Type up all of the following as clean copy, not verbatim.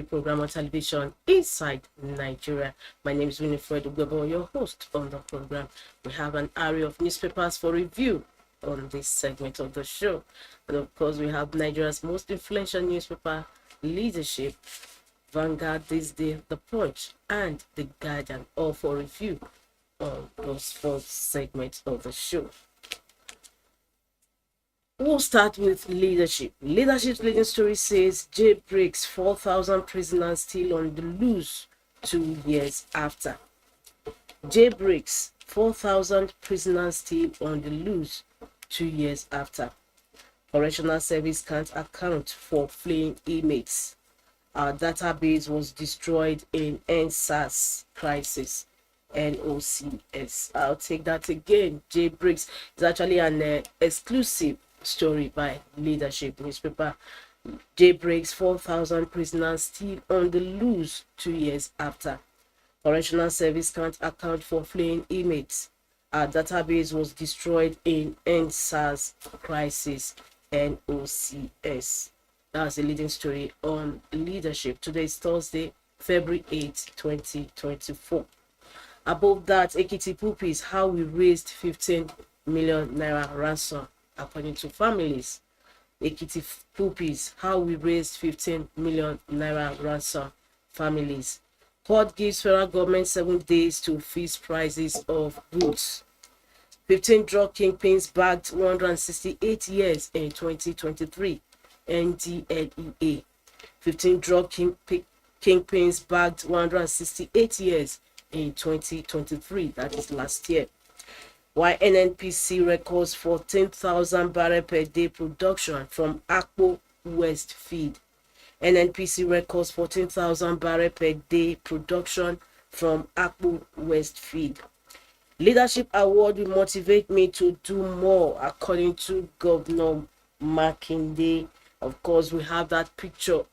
program on television Inside Nigeria. My name is Winifred Ugwebo, your host on the program. We have an array of newspapers for review on this segment of the show. And of course, we have Nigeria's most influential newspaper, Leadership, Vanguard, THISDAY, The Punch, and The Guardian, all for review on those four segments of the show. We'll start with Leadership. Leadership's leading story says JAILBREAKS 4,000 prisoners still on the loose 2 years after. JAILBREAKS 4,000 prisoners still on the loose 2 years after. Correctional Service can't account for fleeing inmates. Our database was destroyed in NSAS crisis. NOCS. I'll take that again. JAILBREAKS is actually an exclusive story by Leadership newspaper. JAILBREAKS 4,000 prisoners still on the loose 2 years after. Correctional Service can't account for fleeing inmates. Our database was destroyed in NSAS crisis. NOCS. That's the leading story on Leadership. Today is Thursday, February 8, 2024. Above that, Ekiti Puppies, how we raised 15 million naira ransom according to families. Ekiti Puppies, how we raised 15 million naira ransom families. Court gives federal government 7 days to fix prices of goods. 15 drug kingpins bagged 168 years in 2023. NDLEA. 15 drug kingpins bagged 168 years in 2023. That is last year. While NNPC records 14,000 barrel per day production from Akpo West Feed. NNPC records 14,000 barrel per day production from Akpo West Feed. Leadership award will motivate me to do more, according to Governor Makinde. Of course, we have that picture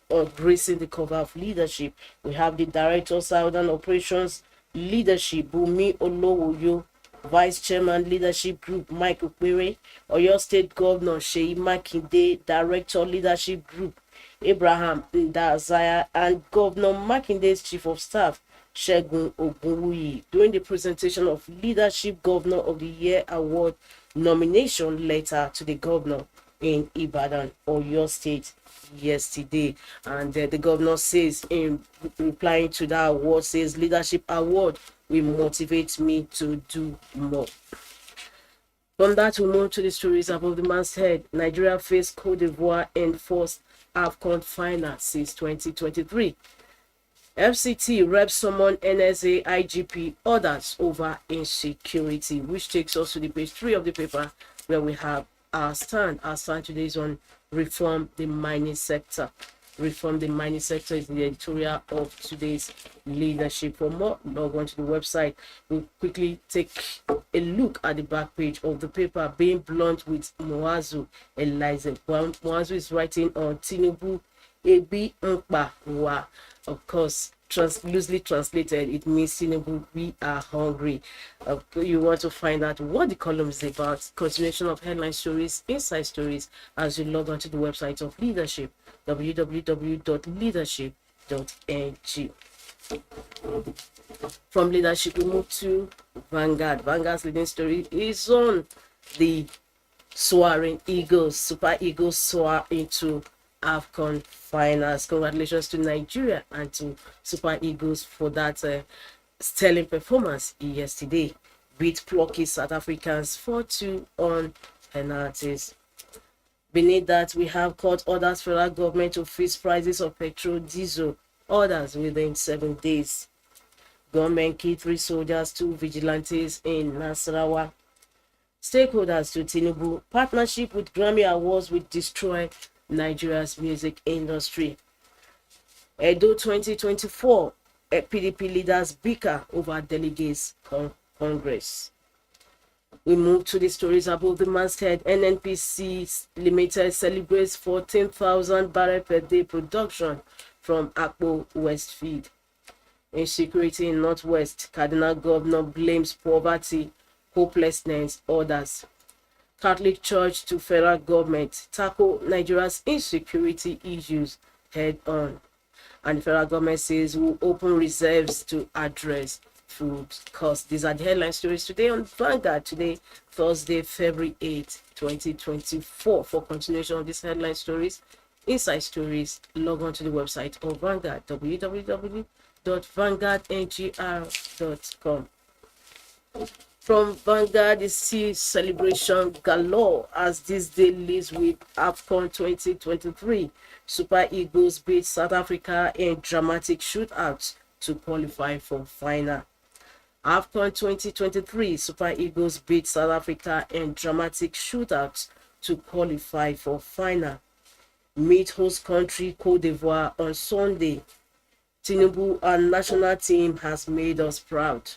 of gracing the cover of Leadership. We have the Director of Southern Operations Leadership, Bumi Olowoyo, Vice Chairman Leadership Group, Mike Okpere, Oyo State Governor Seyi Makinde, Director Leadership Group, Abraham Ndazaya, and Governor Makinde's Chief of Staff, Segun Ogunwuyi, during the presentation of Leadership Governor of the Year Award nomination letter to the governor in Ibadan, Oyo State, yesterday. And the governor says, in replying to that award, says Leadership Award will motivate me to do more. From that, we move to the stories above the man's head. Nigeria faced Cote d'Ivoire in first AFCON final since 2023. FCT rep summon NSA IGP orders over insecurity, which takes us to the page 3 of the paper, where we have our stand. Our stand today is on reform the mining sector. Reform the mining sector is the editorial of today's Leadership. For more, log on to the website. We'll quickly take a look at the back page of the paper. Being blunt with Muazu Eliza. Muazu is writing on Tinubu Ebi Nkpa Wa. Of course, loosely translated, it means Tinubu, we are hungry. You want to find out what the column is about. Continuation of headline stories, inside stories, as you log on to the website of Leadership, www.leadership.ng. From Leadership, we move to Vanguard. Vanguard's leading story is on the soaring Eagles. Super Eagles soar into AFCON finals. Congratulations to Nigeria and to Super Eagles for that sterling performance yesterday. Beat plucky South Africans 4-2 on penalties. Beneath that, we have court orders federal government to fix prices of petrol, diesel, orders within 7 days. Government killed 3 soldiers, 2 vigilantes in Nasarawa. Stakeholders to Tinubu, partnership with Grammy Awards will destroy Nigeria's music industry. Edo 2024, PDP leaders bicker over delegates Congress. We move to the stories above the man's head. NNPC Limited celebrates 14,000 barrel per day production from Akpo West Feed. Insecurity in Northwest, Cardinal Governor blames poverty, hopelessness, orders. Catholic Church to federal government, tackle Nigeria's insecurity issues head on. And the federal government says will open reserves to address food costs. These are the headline stories today on Vanguard. Today, Thursday, February 8th, 2024. For continuation of these headline stories, inside stories, log on to the website of Vanguard, www.vanguardngr.com. From Vanguard, the sea celebration galore as this day leads with AFCON 2023. Super Eagles beat South Africa in dramatic shootouts to qualify for final. AFCON 2023, Super Eagles beat South Africa in dramatic shootouts to qualify for final. Meet host country Cote d'Ivoire on Sunday. Tinubu, our national team, has made us proud.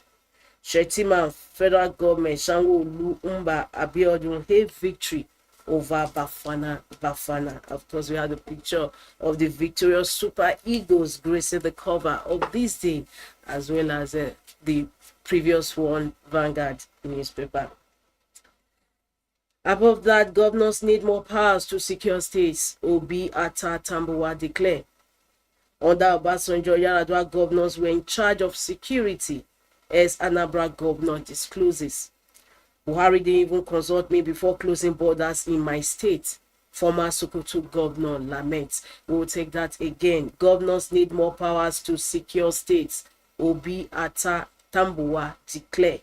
Shetima, federal government, Sanwo-Olu, Umba, Abiodun, hail victory over Bafana. Of course, we had a picture of the victorious Super Eagles gracing the cover of this day, as well as the previous one, Vanguard newspaper. Above that, governors need more powers to secure states, Obi Atta Tambuwa declare. Under Obasanjo, Yar'Adua governors were in charge of security, as Anambra governor discloses. Buhari didn't even consult me before closing borders in my state, former Sokoto governor laments. We will take that again. Governors need more powers to secure states, Obi Atta Tambuwa declare.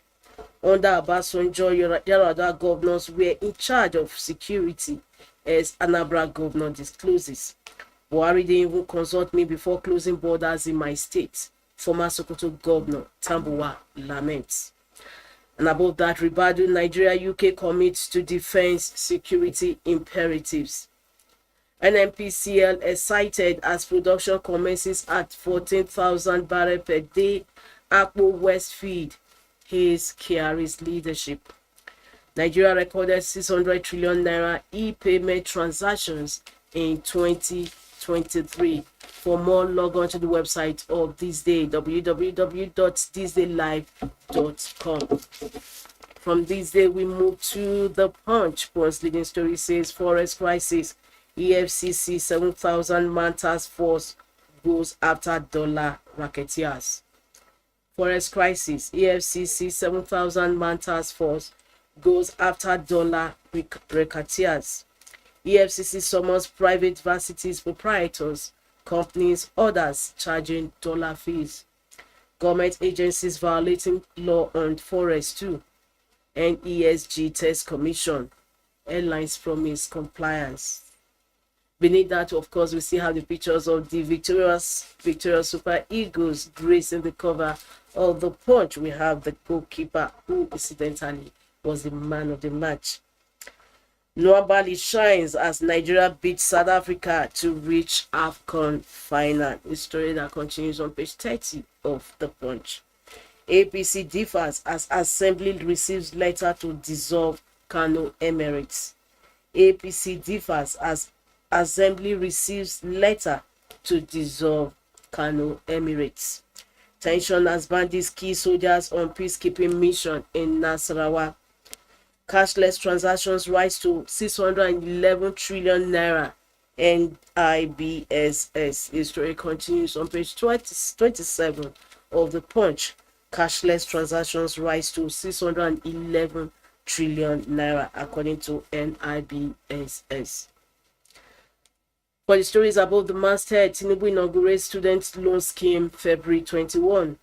Under Obasanjo, Yar'Adua governors were in charge of security, as Anambra governor discloses. Buhari didn't even consult me before closing borders in my state, former Sokoto governor Tambuwa laments. And above that, Ribadu, Nigeria, UK commits to defense security imperatives. NNPCL excited as production commences at 14,000 barrels per day. Akpo West Feed, his Kyari's leadership. Nigeria recorded 600 trillion naira e-payment transactions in 2023. For more, log on to the website of THISDAY, www.thisdaylive.com. From THISDAY, we move to The Punch. Punch leading story says, Forest crisis. EFCC 7,000-man task force goes after dollar racketeers. Forest crisis. EFCC 7,000-man task force goes after dollar racketeers. EFCC summons private varsities proprietors, companies, others charging dollar fees. Government agencies violating law on forest too. NESG test commission. Airlines promise compliance. Beneath that, of course, we see how the pictures of the victorious Super Eagles gracing the cover of The Punch. We have the goalkeeper who incidentally was the man of the match. Nwabali shines as Nigeria beats South Africa to reach AFCON final. A story that continues on page 30 of The Punch. APC differs as Assembly receives letter to dissolve Kano Emirates. APC differs as Assembly receives letter to dissolve Kano Emirates. Tension as bandits kill soldiers on peacekeeping mission in Nasarawa. Cashless transactions rise to 611 trillion naira. NIBSS. The story continues on page 27 of The Punch. Cashless transactions rise to 611 trillion naira according to NIBSS. For the stories above the masthead, Tinubu inaugurates student loan scheme February 21.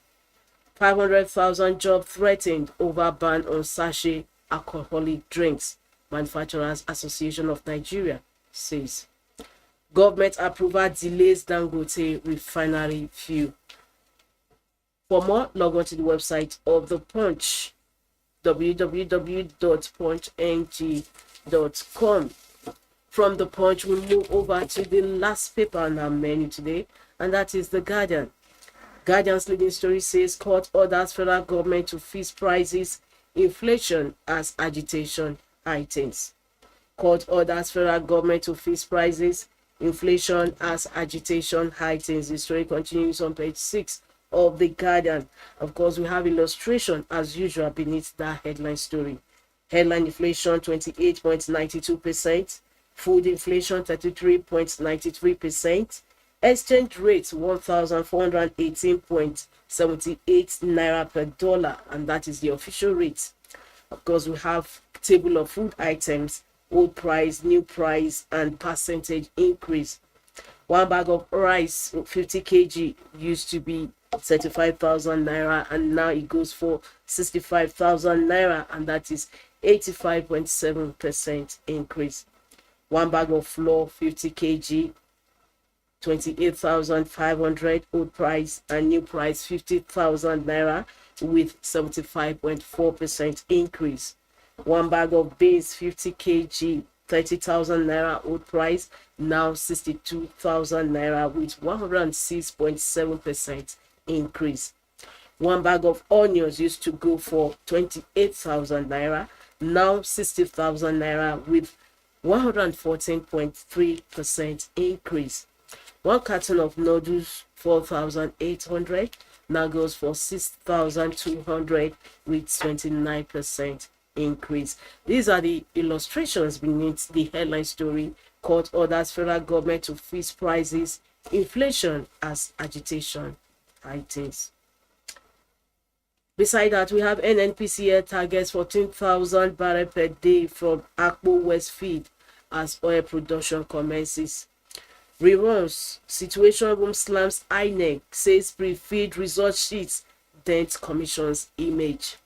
500,000 job threatened over ban on sachet alcoholic drinks. Manufacturers Association of Nigeria says. Government approval delays Dangote refinery fuel. For more, log on to the website of The Punch, www.punchng.com. From The Punch, we move over to the last paper on our menu today, and that is The Guardian. Guardian's leading story says, court orders federal government to freeze prices, inflation as agitation heightens. Court orders federal government to freeze prices, inflation as agitation heightens. The story continues on page 6 of The Guardian. Of course, we have illustration as usual beneath that headline story. Headline inflation 28.92%. Food inflation 33.93%, Exchange rate 1,418.78 naira per dollar, and that is the official rate. Of course, we have table of food items, old price, new price, and percentage increase. One bag of rice, 50 kg, used to be 35,000 naira, and now it goes for 65,000 naira, and that is 85.7% increase. One bag of flour, 50 kg, 28,500 old price, and new price 50,000 naira with 75.4% increase. One bag of beans, 50 kg, 30,000 naira old price, now 62,000 naira with 106.7% increase. One bag of onions used to go for 28,000 naira, now 60,000 naira with 114.3% increase. One carton of noodles, 4,800, now goes for 6,200 with 29% increase. These are the illustrations beneath the headline story. Court orders federal government to freeze prices, inflation as agitation heightens. Beside that, we have NNPCL targets 14,000 barrels per day from Akpo West Feed as oil production commences. Reruns, Situation Room slams INEC, says pre-feed result sheets dent Commission's image.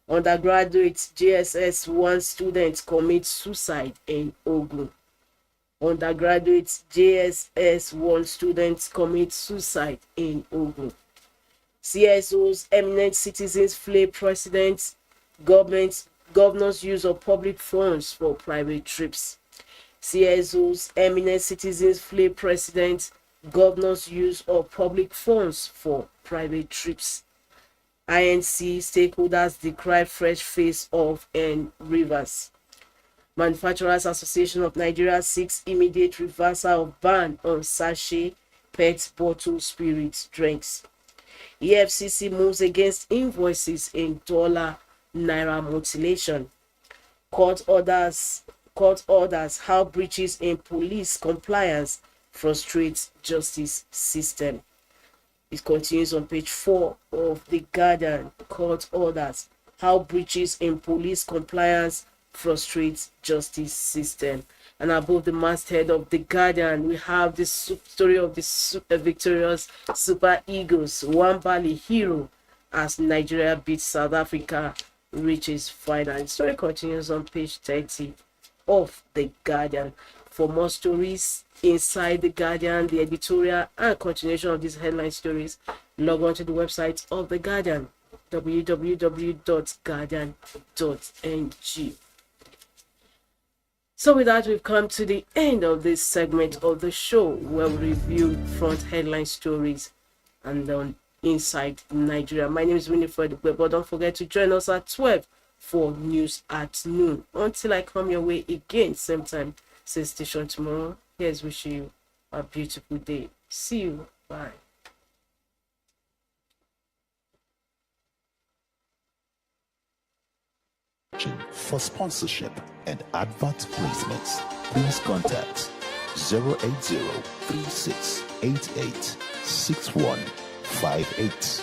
Undergraduate JSS 1 student commits suicide in Ogun. Undergraduate JSS 1 student commits suicide in Ogun. CSO's eminent citizens flay presidents, governors' use of public funds for private trips. CSO's eminent citizens flay president, governors' use of public funds for private trips. INC stakeholders decry fresh face-off in Rivers. Manufacturers Association of Nigeria seeks immediate reversal of ban on sachet, PET bottle spirit drinks. EFCC moves against invoices in dollar naira mutilation. Court orders how breaches in police compliance frustrate justice system. It continues on page 4 of The Guardian. Court orders how breaches in police compliance frustrates justice system. And above the masthead of The Guardian, we have the story of the victorious Super Eagles, Wambali hero, as Nigeria beats South Africa, reaches final. The story continues on page 30 of The Guardian. For more stories inside The Guardian, the editorial, and continuation of these headline stories, log on to the website of The Guardian, www.guardian.ng. So with that, we've come to the end of this segment of the show where we review front headline stories and on Inside Nigeria. My name is Winifred, but don't forget to join us at 12 for news at noon. Until I come your way again, same time, same station tomorrow. Here's wishing you a beautiful day. See you. Bye. For sponsorship and advert placements, please contact 080-3688-6158.